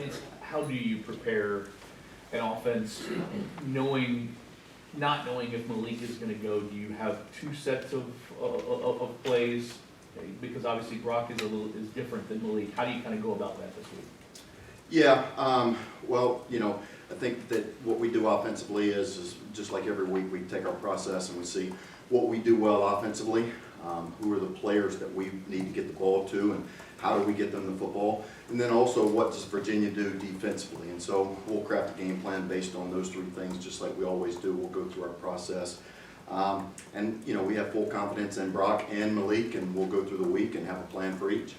Lance, how do you prepare an offense not knowing if Malik is gonna go? Do you have two sets of plays? Because obviously Brock is different than Malik. How do you kind of go about that this week? Yeah, well, I think that what we do offensively is just like every week, we take our process and we see what we do well offensively, who are the players that we need to get the ball to, and how do we get them the football, and then also what does Virginia do defensively. And so we'll craft a game plan based on those three things, just like we always do. We'll go through our process. And we have full confidence in Brock and Malik, and we'll go through the week and have a plan for each.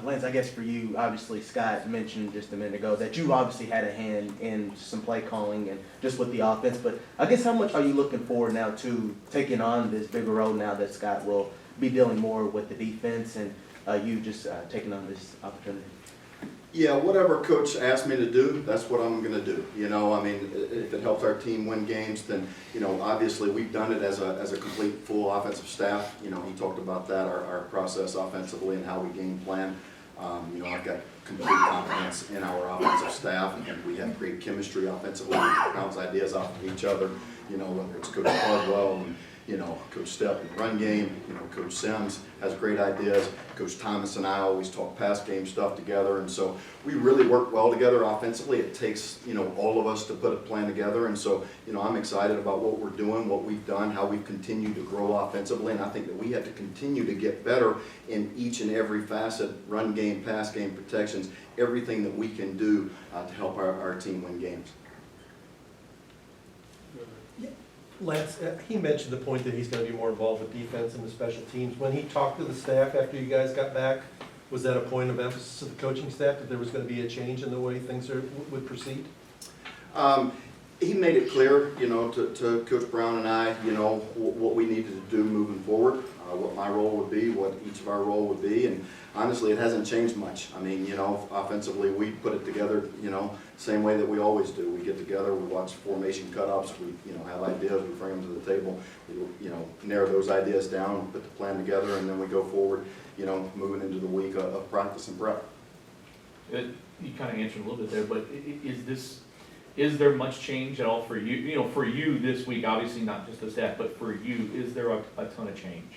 Lance, I guess for you, obviously Scott mentioned just a minute ago that you obviously had a hand in some play calling and just with the offense, but I guess how much are you looking forward now to taking on this bigger role now that Scott will be dealing more with the defense and you just taking on this opportunity? Yeah, whatever Coach asked me to do, that's what I'm going to do. If it helps our team win games, then, obviously we've done it as a complete, full offensive staff. He talked about that, our process offensively and how we game plan. I've got complete confidence in our offensive staff, and we have great chemistry offensively. We bounce ideas off of each other, whether it's Coach Cardwell and, Coach Stepp in the run game, Coach Sims has great ideas. Coach Thomas and I always talk past game stuff together, and so we really work well together offensively. It takes, all of us to put a plan together, and so, I'm excited about what we're doing, what we've done, how we've continued to grow offensively, and I think that we have to continue to get better in each and every facet, run game, pass game, protections, everything that we can do to help our team win games. Lance, he mentioned the point that he's going to be more involved with defense and the special teams. When he talked to the staff after you guys got back, was that a point of emphasis to the coaching staff that there was going to be a change in the way things would proceed? He made it clear, to Coach Brown and I, what we needed to do moving forward, what my role would be, what each of our role would be, and honestly, it hasn't changed much. Offensively, we put it together, same way that we always do. We get together, we watch formation cut-ups, we, have ideas, we bring them to the table, we, narrow those ideas down, put the plan together, and then we go forward, moving into the week of practice and prep. You kind of answered a little bit there, but is there much change at all for you? For you this week, obviously not just the staff, but for you, is there a ton of change?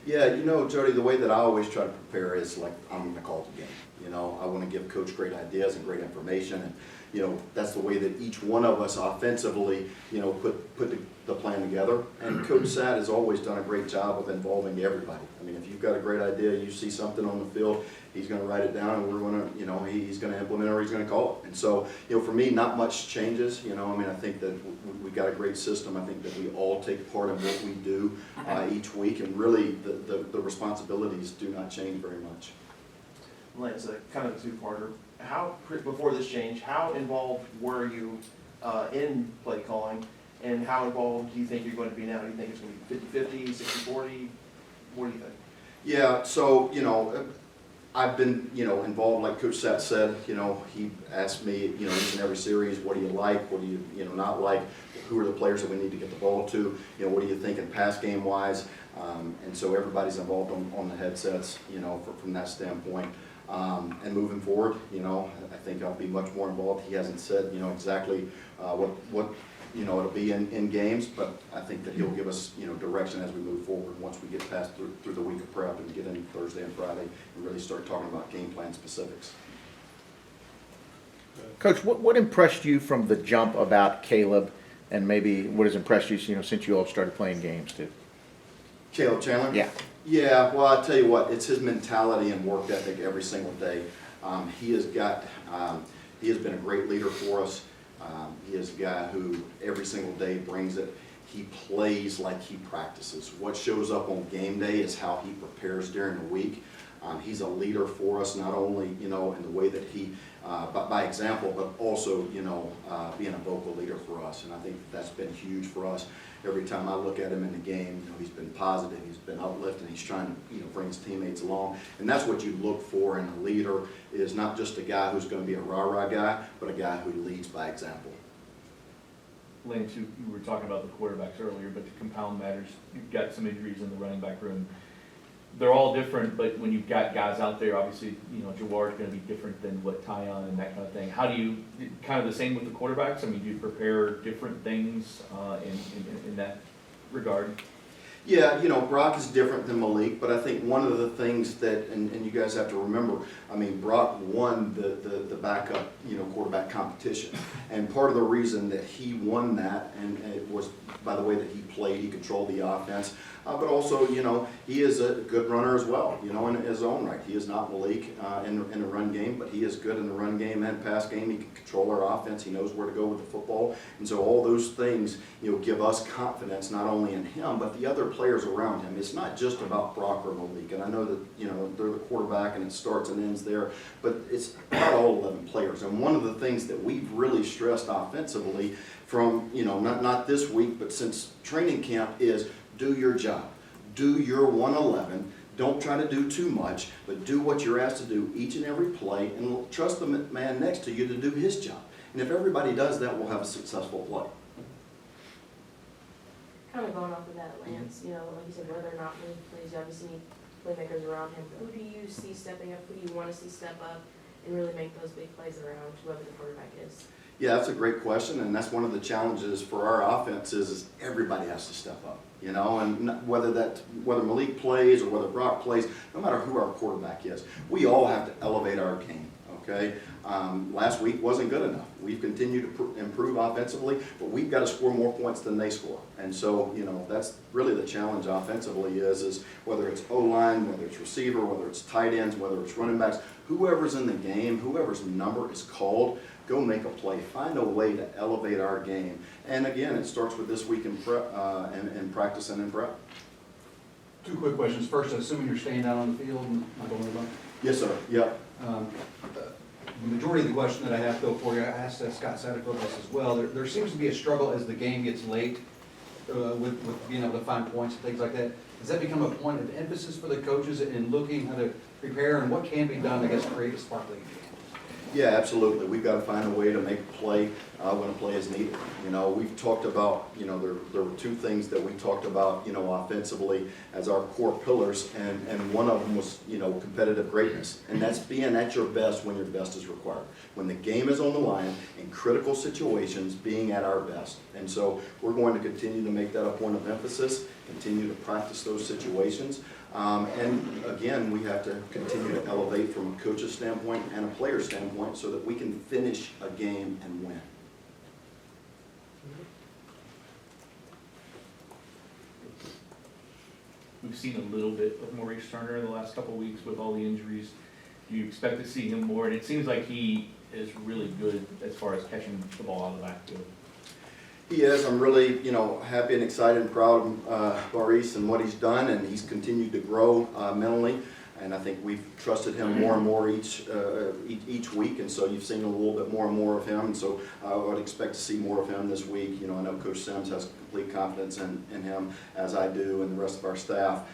Yeah, Jody, the way that I always try to prepare is like I'm going to call the game. I want to give Coach great ideas and great information, and that's the way that each one of us offensively, put the plan together. And Coach Satt has always done a great job of involving everybody. If you've got a great idea, you see something on the field, he's going to write it down, and we're going to, he's going to implement it or he's going to call it. And so, for me, not much changes. I think that we've got a great system. I think that we all take part in what we do each week, and really the responsibilities do not change very much. Lance, kind of a two-parter. Before this change, how involved were you in play calling, and how involved do you think you're going to be now? Do you think it's going to be 50-50, 60-40? What do you think? Yeah, so, I've been, involved, like Coach Satt said, he asked me, each and every series, what do you like, what do you, not like, who are the players that we need to get the ball to, what are you thinking pass game wise, and so everybody's involved on the headsets, from that standpoint. And moving forward, I think I'll be much more involved. He hasn't said, exactly what it'll be in games, but I think that he'll give us, direction as we move forward once we get past through the week of prep and get in Thursday and Friday and really start talking about game plan specifics. Coach, what impressed you from the jump about Caleb, and maybe what has impressed you, since you all started playing games too? Caleb Chandler? Yeah. Yeah, well, I'll tell you what, it's his mentality and work ethic every single day. He has been a great leader for us. He is a guy who every single day brings it. He plays like he practices. What shows up on game day is how he prepares during the week. He's a leader for us, not only, in the way that he, by example, but also, being a vocal leader for us. And I think that's been huge for us. Every time I look at him in the game, he's been positive, he's been uplifting, he's trying to, bring his teammates along. And that's what you look for in a leader, is not just a guy who's going to be a rah-rah guy, but a guy who leads by example. Lance, you were talking about the quarterbacks earlier, but to compound matters, you've got some injuries in the running back room. They're all different, but when you've got guys out there, obviously, Jawar's gonna be different than what Tyon and that kind of thing. How do you, kind of the same with the quarterbacks? I mean, do you prepare different things, in that regard? Yeah, Brock is different than Malik, but I think one of the things that, and you guys have to remember, I mean, Brock won the backup, quarterback competition. And part of the reason that he won that, and it was by the way that he played, he controlled the offense, but also, he is a good runner as well, in his own right. He is not Malik in the run game, but he is good in the run game and pass game. He can control our offense. He knows where to go with the football. And so all those things, give us confidence not only in him, but the other players around him. It's not just about Brock or Malik. And I know that, they're the quarterback and it starts and ends there, but it's about all 11 players. And one of the things that we've really stressed offensively from, not this week, but since training camp is do your job. Do your 111. Don't try to do too much, but do what you're asked to do each and every play, and trust the man next to you to do his job. And if everybody does that, we'll have a successful play. Kind of going off of that, Lance, like you said, whether or not he plays, you obviously need playmakers around him. Who do you see stepping up? Who do you want to see step up and really make those big plays around whoever the quarterback is? Yeah, that's a great question, and that's one of the challenges for our offense is everybody has to step up, and whether Malik plays or whether Brock plays, no matter who our quarterback is, we all have to elevate our game, okay? Last week wasn't good enough. We've continued to improve offensively, but we've got to score more points than they score. And so, that's really the challenge offensively is whether it's O-line, whether it's receiver, whether it's tight ends, whether it's running backs, whoever's in the game, whoever's number is called, go make a play. Find a way to elevate our game. And again, it starts with this week in prep, and practice and in prep. Two quick questions. First, assuming you're staying out on the field and not going to Yes, sir. Yep. the majority of the question that I have though for you, I asked Scott Satterfield this as well. There seems to be a struggle as the game gets late with being able to find points and things like that. Does that become a point of emphasis for the coaches in looking how to prepare and what can be done, I guess, to create a sparkling game? Yeah, absolutely. We've got to find a way to make a play when a play is needed. We've talked about, there were two things that we talked about, offensively as our core pillars, and one of them was, competitive greatness. And that's being at your best when your best is required. When the game is on the line, in critical situations, being at our best. And so we're going to continue to make that a point of emphasis, continue to practice those situations. And again, we have to continue to elevate from a coach's standpoint and a player standpoint so that we can finish a game and win. We've seen a little bit of Maurice Turner in the last couple of weeks with all the injuries. Do you expect to see him more? And it seems like he is really good as far as catching the ball out of the backfield. He is. I'm really, happy and excited and proud of Maurice and what he's done, and he's continued to grow mentally. And I think we've trusted him more and more each week, and so you've seen a little bit more and more of him. And so I would expect to see more of him this week. I know Coach Sims has complete confidence in him, as I do, and the rest of our staff.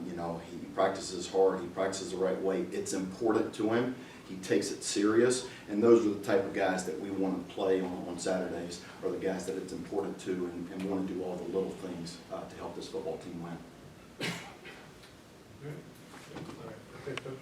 He practices hard. He practices the right way. It's important to him. He takes it serious, and those are the type of guys that we want to play on Saturdays, are the guys that it's important to and want to do all the little things to help this football team win. All right. Okay, Coach.